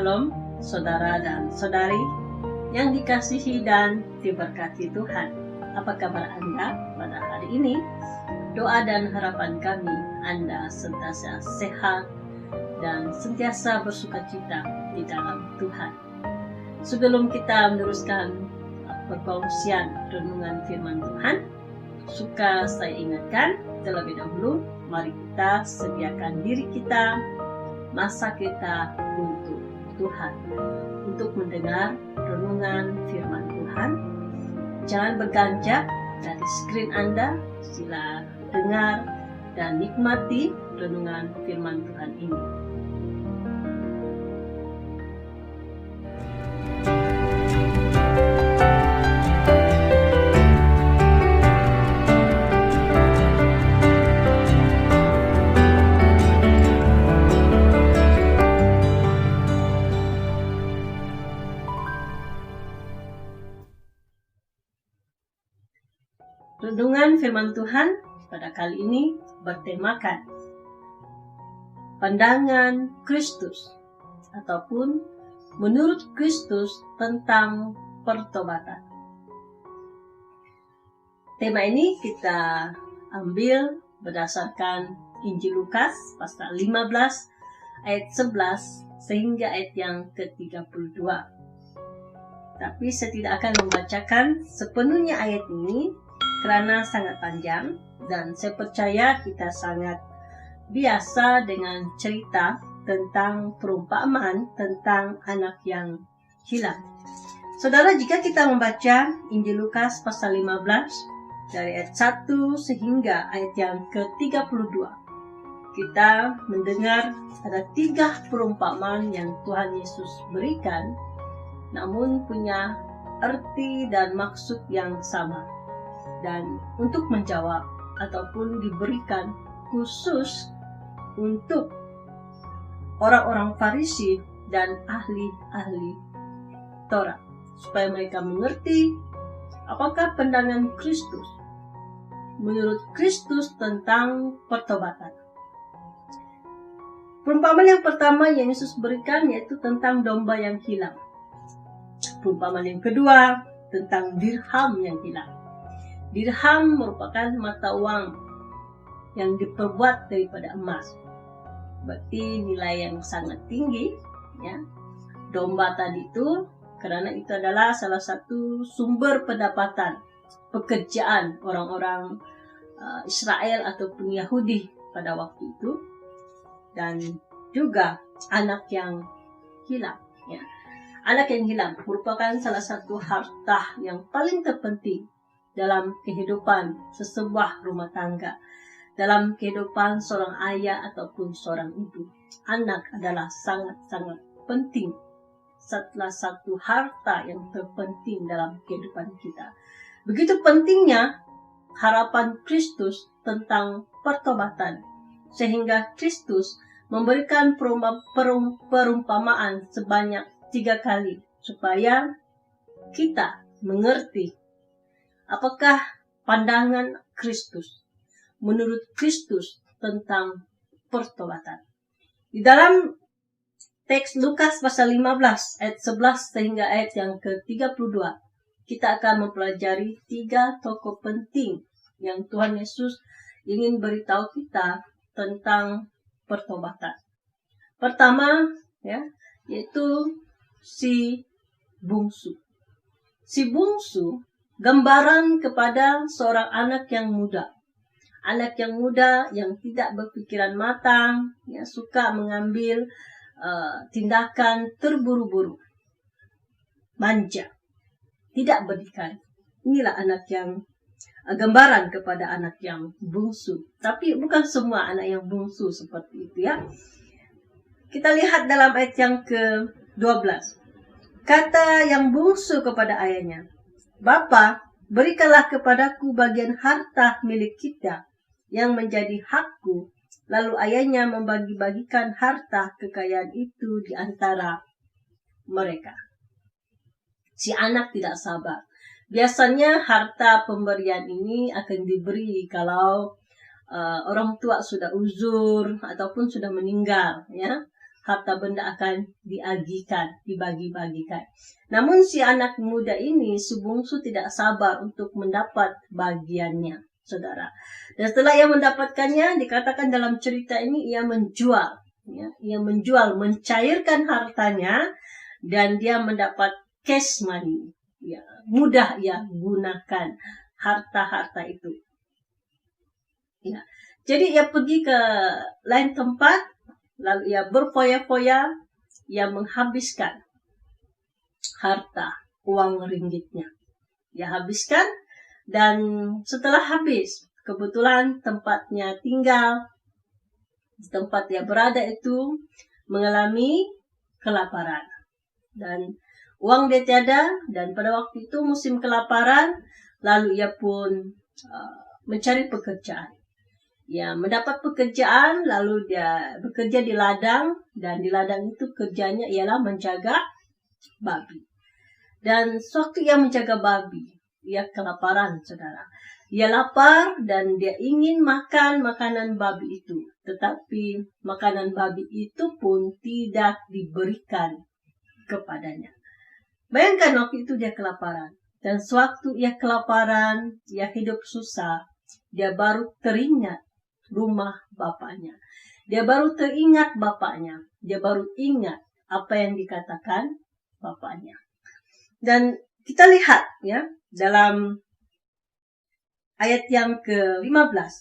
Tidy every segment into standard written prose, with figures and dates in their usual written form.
Shalom, saudara dan saudari yang dikasihi dan diberkati Tuhan. Apa kabar Anda pada hari ini? Doa dan harapan kami Anda sentiasa sehat dan sentiasa bersukacita di dalam Tuhan. Sebelum kita meneruskan perkongsian renungan firman Tuhan, suka saya ingatkan terlebih dahulu, mari kita sediakan diri kita, masa kita untuk Tuhan, untuk mendengar renungan firman Tuhan. Jangan beranjak dari skrin Anda, sila dengar dan nikmati renungan firman Tuhan ini. Renungan firman Tuhan pada kali ini bertemakan pandangan Kristus ataupun menurut Kristus tentang pertobatan. Tema ini kita ambil berdasarkan Injil Lukas pasal 15 ayat 11 sehingga ayat yang ke-32. Tapi saya tidak akan membacakan sepenuhnya ayat ini karena sangat panjang dan saya percaya kita sangat biasa dengan cerita tentang perumpamaan tentang anak yang hilang. Saudara, jika kita membaca Injil Lukas pasal 15 dari ayat 1 sehingga ayat yang ke-32, kita mendengar ada 3 perumpamaan yang Tuhan Yesus berikan, namun punya arti dan maksud yang sama. Dan untuk menjawab ataupun diberikan khusus untuk orang-orang Farisi dan ahli-ahli Taurat, supaya mereka mengerti apakah pandangan Kristus menurut Kristus tentang pertobatan. Perumpamaan yang pertama yang Yesus berikan yaitu tentang domba yang hilang. Perumpamaan yang kedua tentang dirham yang hilang. Dirham merupakan mata uang yang diperbuat daripada emas. Berarti nilai yang sangat tinggi, ya. Domba tadi itu karena itu adalah salah satu sumber pendapatan pekerjaan orang-orang Israel ataupun Yahudi pada waktu itu, dan juga anak yang hilang, ya. Anak yang hilang merupakan salah satu harta yang paling terpenting dalam kehidupan sesebuah rumah tangga, dalam kehidupan seorang ayah ataupun seorang ibu. Anak adalah sangat-sangat penting, salah satu harta yang terpenting dalam kehidupan kita. Begitu pentingnya harapan Kristus tentang pertobatan, sehingga Kristus memberikan perumpamaan sebanyak 3 kali, supaya kita mengerti apakah pandangan Kristus menurut Kristus tentang pertobatan. Di dalam teks Lukas pasal 15 ayat 11 sehingga ayat yang ke-32, kita akan mempelajari 3 tokoh penting yang Tuhan Yesus ingin beritahu kita tentang pertobatan. Pertama, ya, yaitu si bungsu. Si bungsu gambaran kepada seorang anak yang muda. Anak yang muda yang tidak berpikiran matang, ya, suka mengambil tindakan terburu-buru, manja, tidak berdikari. Inilah anak yang gambaran kepada anak yang bungsu. Tapi bukan semua anak yang bungsu seperti itu, ya. Kita lihat dalam ayat yang ke-12. Kata yang bungsu kepada ayahnya, "Bapa, berikanlah kepadaku bagian harta milik kita yang menjadi hakku." Lalu ayahnya membagi-bagikan harta kekayaan itu di antara mereka. Si anak tidak sabar. Biasanya harta pemberian ini akan diberi kalau orang tua sudah uzur ataupun sudah meninggal, ya. harta benda akan dibagi-bagikan. Namun si anak muda ini, si bungsu, tidak sabar untuk mendapat bagiannya, saudara. Dan setelah ia mendapatkannya, dikatakan dalam cerita ini ia menjual, ya, ia menjual, mencairkan hartanya, dan dia mendapat cash money. Ya, mudah ia gunakan harta-harta itu. Ya. Jadi ia pergi ke lain tempat, lalu ia berfoya-foya, ia menghabiskan harta, uang ringgitnya. Ia habiskan, dan setelah habis, kebetulan tempatnya tinggal, tempat dia berada itu mengalami kelaparan. Dan uang dia tiada, dan pada waktu itu musim kelaparan, lalu ia pun mencari pekerjaan. Ya, mendapat pekerjaan, lalu dia bekerja di ladang, dan di ladang itu kerjanya ialah menjaga babi. Dan sewaktu ia menjaga babi, ia kelaparan, saudara. Ia lapar dan dia ingin makan makanan babi itu. Tetapi makanan babi itu pun tidak diberikan kepadanya. Bayangkan waktu itu dia kelaparan. Dan sewaktu ia kelaparan, ia hidup susah, dia baru teringat rumah bapaknya. Dia baru teringat bapaknya. Dia baru ingat apa yang dikatakan bapaknya. Dan kita lihat ya dalam ayat yang ke-15.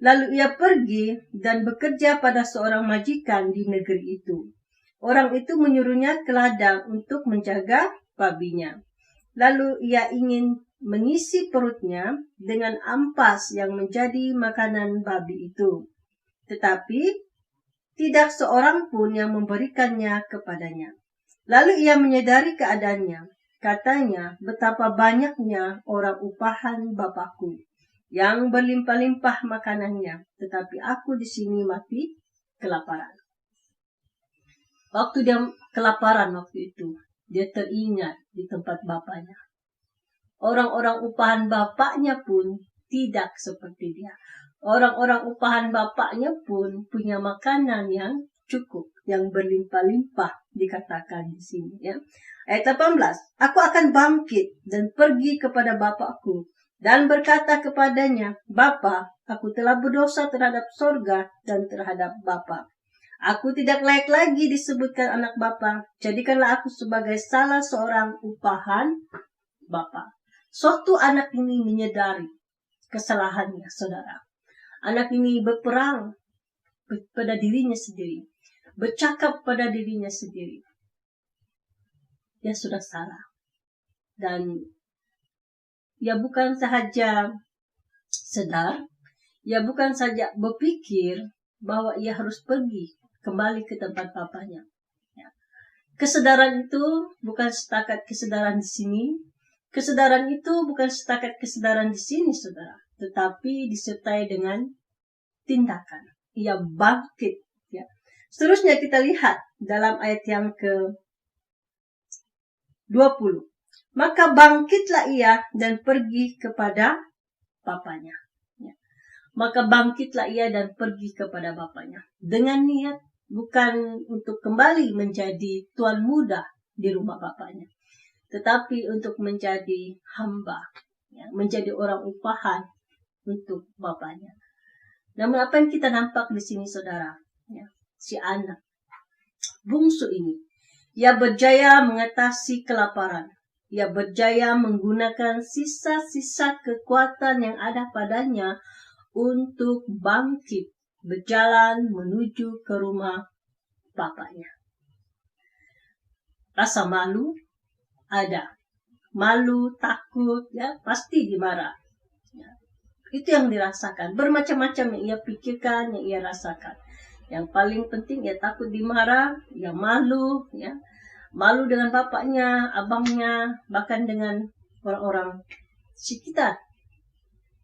Lalu ia pergi dan bekerja pada seorang majikan di negeri itu. Orang itu menyuruhnya ke ladang untuk menjaga babinya. Lalu ia ingin mengisi perutnya dengan ampas yang menjadi makanan babi itu. Tetapi tidak seorang pun yang memberikannya kepadanya. Lalu ia menyadari keadaannya. Katanya, betapa banyaknya orang upahan bapakku yang berlimpah-limpah makanannya, tetapi aku di sini mati kelaparan. Waktu dia kelaparan waktu itu, dia teringat di tempat bapaknya. Orang-orang upahan bapaknya pun tidak seperti dia. Orang-orang upahan bapaknya pun punya makanan yang cukup, yang berlimpah-limpah, dikatakan di sini ya. Ayat 18, aku akan bangkit dan pergi kepada bapakku dan berkata kepadanya, Bapa, aku telah berdosa terhadap sorga dan terhadap Bapa. Aku tidak layak lagi disebutkan anak Bapa. Jadikanlah aku sebagai salah seorang upahan Bapa. Suatu anak ini menyadari kesalahannya, saudara. Anak ini berperang pada dirinya sendiri, bercakap pada dirinya sendiri. Dia sudah salah. Dan ia bukan sahaja sadar, ia bukan saja berpikir bahwa ia harus pergi kembali ke tempat bapaknya. Ya. Kesadaran itu bukan setakat kesadaran di sini. Kesadaran itu bukan setakat kesadaran di sini, saudara, tetapi disertai dengan tindakan. Ia bangkit. Ya. Seterusnya kita lihat dalam ayat yang ke-20. Maka bangkitlah ia dan pergi kepada bapaknya. Ya. Maka bangkitlah ia dan pergi kepada bapaknya. Dengan niat bukan untuk kembali menjadi tuan muda di rumah bapaknya, tetapi untuk menjadi hamba, ya, menjadi orang upahan untuk bapaknya. Namun apa yang kita nampak di sini, saudara, ya, si anak bungsu ini, ia berjaya mengatasi kelaparan. Ia berjaya menggunakan sisa-sisa kekuatan yang ada padanya untuk bangkit, berjalan menuju ke rumah bapaknya. Rasa malu ada. Malu, takut, ya pasti dimarah. Ya. Itu yang dirasakan. Bermacam-macam yang ia pikirkan, yang ia rasakan. Yang paling penting ia takut dimarah, ia malu, ya. Malu dengan bapaknya, abangnya, bahkan dengan orang-orang sekitar.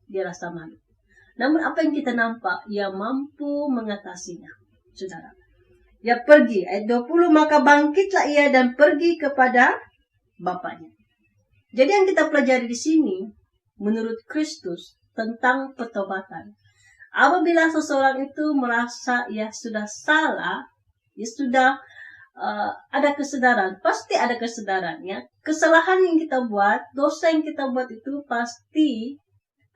Dia rasa malu. Namun apa yang kita nampak, ia mampu mengatasinya, saudara. Ia pergi, ayat 20, maka bangkitlah ia dan pergi kepada bapaknya. Jadi yang kita pelajari di sini, menurut Kristus, tentang pertobatan. Apabila seseorang itu merasa ia sudah salah, Ya sudah ada kesadaran, pasti ada kesadaran ya. Kesalahan yang kita buat, dosa yang kita buat itu pasti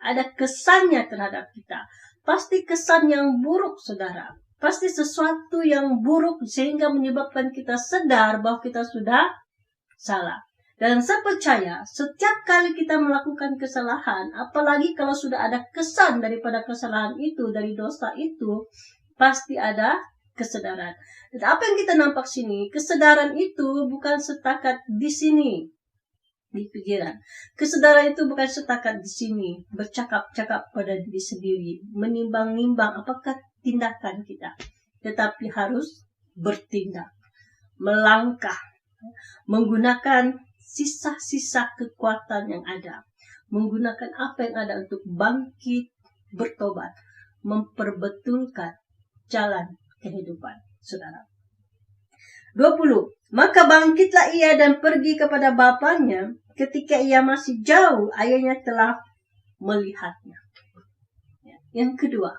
ada kesannya terhadap kita. Pasti kesan yang buruk, saudara. Pasti sesuatu yang buruk sehingga menyebabkan kita sadar bahwa kita sudah salah. Dan saya percaya setiap kali kita melakukan kesalahan, apalagi kalau sudah ada kesan daripada kesalahan itu, dari dosa itu, pasti ada kesadaran. Dan apa yang kita nampak sini, kesadaran itu bukan setakat di sini, di pikiran. Kesadaran itu bukan setakat di sini, bercakap-cakap pada diri sendiri, menimbang-nimbang apakah tindakan kita, tetapi harus bertindak, melangkah, menggunakan sisa-sisa kekuatan yang ada, menggunakan apa yang ada untuk bangkit, bertobat, memperbetulkan jalan kehidupan, saudara. 20. Maka bangkitlah ia dan pergi kepada bapaknya. Ketika ia masih jauh, ayahnya telah melihatnya. Yang kedua,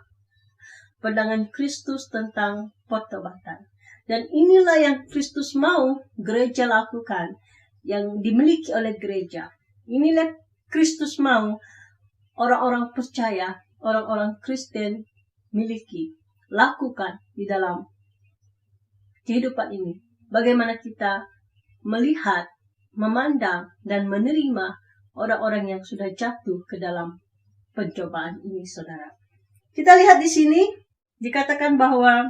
pandangan Kristus tentang pertobatan. Dan inilah yang Kristus mau gereja lakukan, yang dimiliki oleh gereja. Inilah Kristus mau orang-orang percaya, orang-orang Kristen miliki, lakukan di dalam kehidupan ini. Bagaimana kita melihat, memandang, dan menerima orang-orang yang sudah jatuh ke dalam pencobaan ini, saudara. Kita lihat di sini, dikatakan bahwa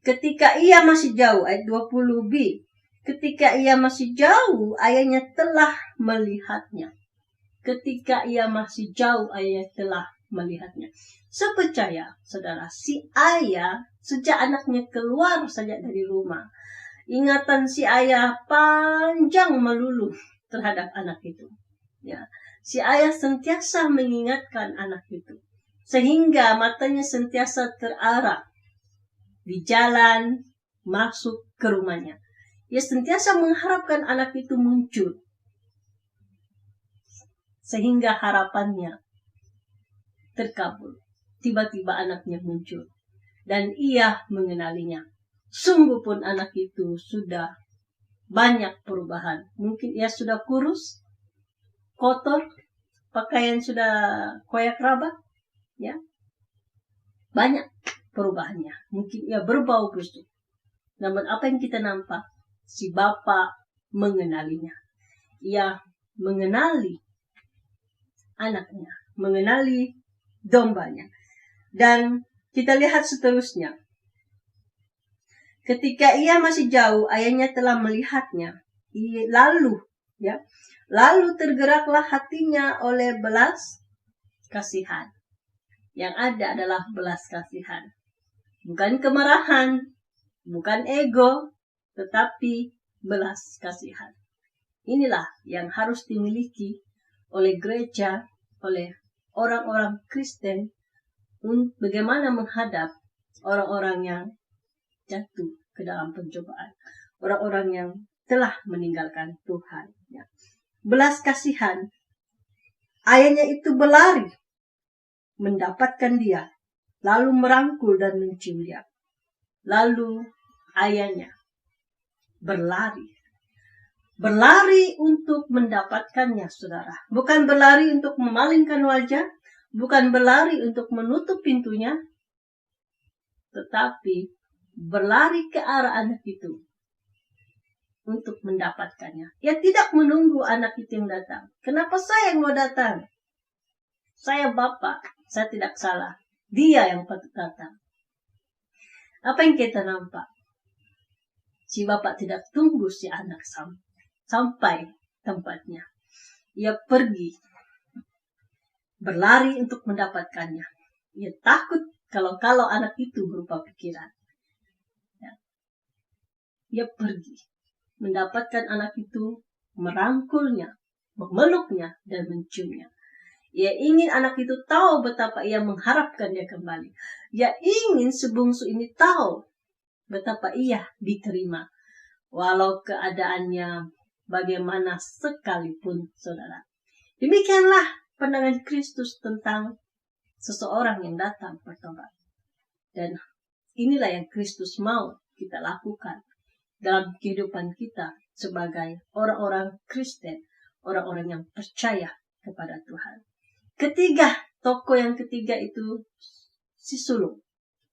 ketika ia masih jauh, ayat 20b, ketika ia masih jauh, ayahnya telah melihatnya. Ketika ia masih jauh, ayahnya telah melihatnya. Saya percaya, saudara, si ayah sejak anaknya keluar saja dari rumah, ingatan si ayah panjang melulu terhadap anak itu. Ya, si ayah sentiasa mengingatkan anak itu, sehingga matanya sentiasa terarah di jalan masuk ke rumahnya. Ia sentiasa mengharapkan anak itu muncul, sehingga harapannya terkabul. Tiba-tiba anaknya muncul dan ia mengenalinya. Sungguh pun anak itu sudah banyak perubahan. Mungkin ia sudah kurus, kotor, pakaian sudah koyak raba, ya. Banyak perubahannya. Mungkin ia berbau busuk. Namun apa yang kita nampak? Si bapak mengenalinya. Ia mengenali anaknya, mengenali dombanya. Dan kita lihat seterusnya. Ketika ia masih jauh, ayahnya telah melihatnya. Lalu tergeraklah hatinya oleh belas kasihan. Yang ada adalah belas kasihan. Bukan kemarahan, bukan ego, tetapi belas kasihan. Inilah yang harus dimiliki oleh gereja, oleh orang-orang Kristen, bagaimana menghadap orang-orang yang jatuh ke dalam pencobaan, orang-orang yang telah meninggalkan Tuhan. Ya. Belas kasihan, ayahnya itu berlari mendapatkan dia, lalu merangkul dan mencium dia. Lalu ayahnya berlari untuk mendapatkannya, saudara. Bukan berlari untuk memalingkan wajah, bukan berlari untuk menutup pintunya, tetapi berlari ke arah anak itu untuk mendapatkannya. Ia tidak menunggu anak itu yang datang. Kenapa saya yang mau datang? Saya bapak, saya tidak salah. Dia yang patut datang. Apa yang kita nampak? Si bapak tidak tunggu si anak sampai tempatnya. Ia pergi, berlari untuk mendapatkannya. Ia takut kalau anak itu berupa pikiran. Ya. Ia pergi, mendapatkan anak itu, merangkulnya, memeluknya, dan menciumnya. Ia ingin anak itu tahu betapa ia mengharapkan dia kembali. Ia ingin sebungsu ini tahu betapa ia diterima, walau keadaannya bagaimana sekalipun, saudara. Demikianlah pandangan Kristus tentang seseorang yang datang bertobat. Dan inilah yang Kristus mau kita lakukan dalam kehidupan kita sebagai orang-orang Kristen, orang-orang yang percaya kepada Tuhan. Tokoh yang ketiga itu si sulung,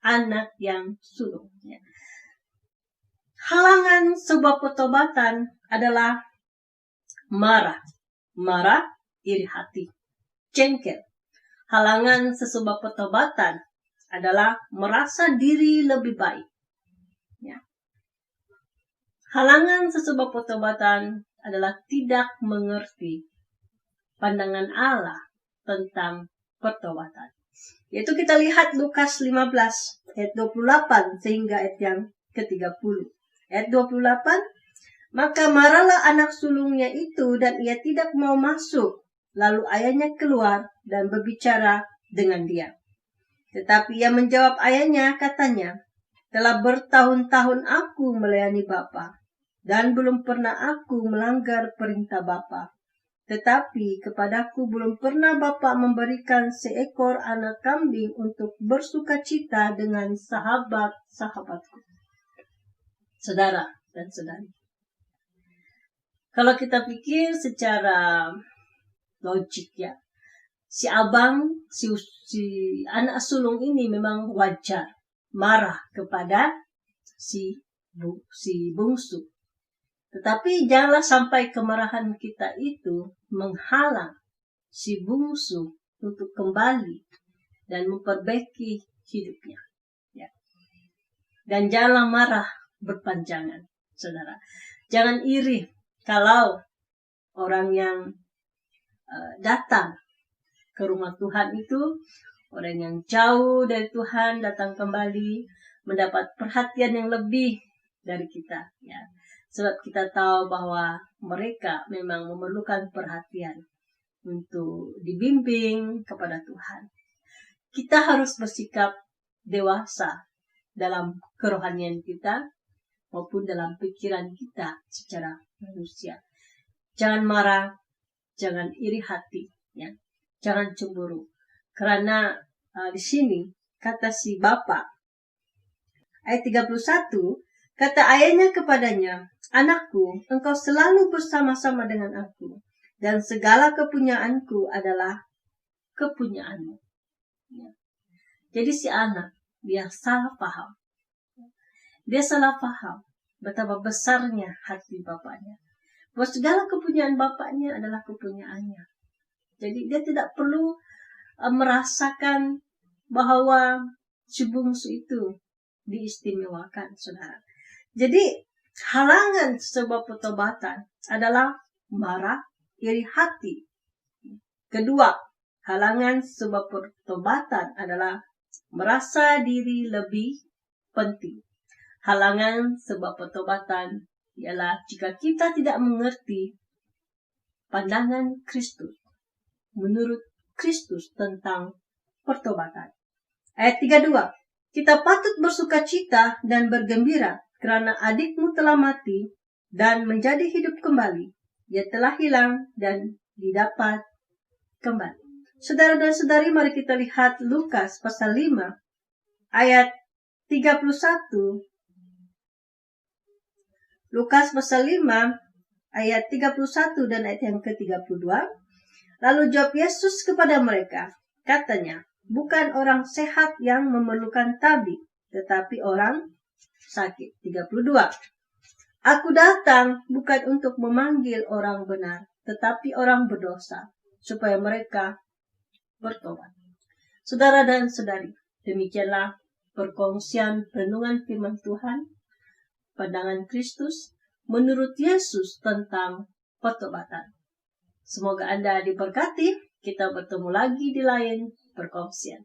anak yang sulung. Ya. Halangan sebuah pertobatan adalah marah, iri hati, jengkel. Halangan sebuah pertobatan adalah merasa diri lebih baik. Ya. Halangan sebuah pertobatan adalah tidak mengerti pandangan Allah tentang pertobatan. Yaitu kita lihat Lukas 15 ayat 28 sehingga ayat yang ke-30. Ayat 28, maka marahlah anak sulungnya itu dan ia tidak mau masuk. Lalu ayahnya keluar dan berbicara dengan dia. Tetapi ia menjawab ayahnya, katanya, telah bertahun-tahun aku melayani Bapa, dan belum pernah aku melanggar perintah Bapa. Tetapi kepadaku belum pernah Bapa memberikan seekor anak kambing untuk bersukacita dengan sahabat-sahabatku. Saudara dan saudari, kalau kita pikir secara logik ya, si anak sulung ini memang wajar marah kepada si bungsu. Tetapi janganlah sampai kemarahan kita itu menghalang si bungsu untuk kembali dan memperbaiki hidupnya. Ya. Dan janganlah marah berpanjangan, saudara. Jangan iri kalau orang yang datang ke rumah Tuhan itu, orang yang jauh dari Tuhan datang kembali, mendapat perhatian yang lebih dari kita. Ya. Sebab kita tahu bahwa mereka memang memerlukan perhatian untuk dibimbing kepada Tuhan. Kita harus bersikap dewasa dalam kerohanian kita maupun dalam pikiran kita secara manusia. Jangan marah, jangan iri hati, ya. Jangan cemburu. Karena di sini kata si Bapak, ayat 31, kata ayahnya kepadanya, anakku, engkau selalu bersama-sama dengan aku, dan segala kepunyaanku adalah kepunyaanmu. Ya. Jadi si anak, dia salah paham. Dia salah paham betapa besarnya hati bapaknya. Bahwa segala kepunyaan bapaknya adalah kepunyaannya. Jadi dia tidak perlu merasakan bahwa si bungsu itu diistimewakan, saudara. Jadi halangan sebuah pertobatan adalah marah, iri hati. Kedua, halangan sebuah pertobatan adalah merasa diri lebih penting. Halangan sebuah pertobatan ialah jika kita tidak mengerti pandangan Kristus, menurut Kristus tentang pertobatan. Ayat 32, kita patut bersukacita dan bergembira kerana adikmu telah mati dan menjadi hidup kembali. Dia telah hilang dan didapat kembali. Saudara dan saudari, mari kita lihat Lukas pasal 5 ayat 31. Lukas pasal 5 ayat 31 dan ayat yang ke-32. Lalu jawab Yesus kepada mereka, katanya, bukan orang sehat yang memerlukan tabib, tetapi orang sakit. 32. Aku datang bukan untuk memanggil orang benar, tetapi orang berdosa, supaya mereka bertobat. Saudara dan saudari, demikianlah perkongsian renungan firman Tuhan, pandangan Kristus menurut Yesus tentang pertobatan. Semoga Anda diberkati. Kita bertemu lagi di lain perkongsian.